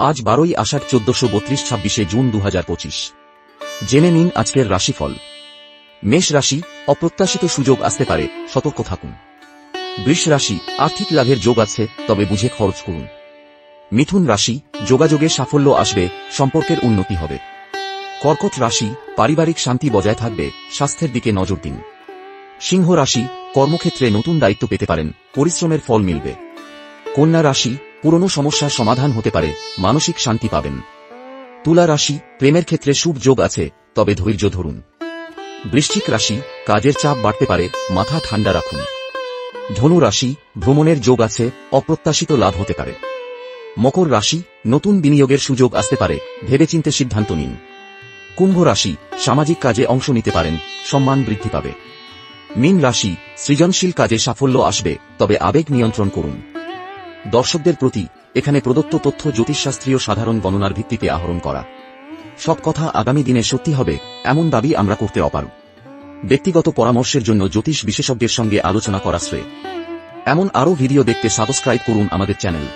আজ 12ই আষাঢ় 1432 26 জুন 2025। জেনে নিন আজকের রাশিফল। মেষ রাশি, অপ্রত্যাশিত সুযোগ আসতে পারে, সতর্ক থাকুন। বৃষ রাশি, আর্থিক লাভের যোগ আছে, তবে বুঝে খরচ করুন। মিথুন রাশি, যোগাযোগে সাফল্য আসবে, সম্পর্কের উন্নতি হবে। কর্কট রাশি, পারিবারিক শান্তি বজায় থাকবে, স্বাস্থ্যের দিকে নজর দিন। সিংহ রাশি, কর্মক্ষেত্রে নতুন দায়িত্ব পেতে পারেন, পরিশ্রমের ফল মিলবে। কন্যা রাশি, পুরনো সমস্যার সমাধান হতে পারে, মানসিক শান্তি পাবেন। তুলা রাশি, প্রেমের ক্ষেত্রে শুভ যোগ আছে, তবে ধৈর্য ধরুন। বৃশ্চিক রাশি, কাজের চাপ বাড়তে পারে, মাথা ঠান্ডা রাখুন। ধনু রাশি, ভ্রমণের যোগ আছে, অপ্রত্যাশিত লাভ হতে পারে। মকর রাশি, নতুন বিনিয়োগের সুযোগ আসতে পারে, ভেবেচিন্তে সিদ্ধান্ত নিন। কুম্ভ রাশি, সামাজিক কাজে অংশ নিতে পারেন, সম্মান বৃদ্ধি পাবে। মীন রাশি, সৃজনশীল কাজে সাফল্য আসবে, তবে আবেগ নিয়ন্ত্রণ করুন। দর্শকদের প্রতি, এখানে প্রদত্ত তথ্য জ্যোতিষশাস্ত্রীয় সাধারণ গণনার ভিত্তিতে আহরণ করা। সব কথা আগামী দিনে সত্যি হবে, এমন দাবি আমরা করতে অপারগ। ব্যক্তিগত পরামর্শের জন্য জ্যোতিষ বিশেষজ্ঞের সঙ্গে আলোচনা করা শ্রেয়। এমন আরও ভিডিও দেখতে সাবস্ক্রাইব করুন আমাদের চ্যানেল।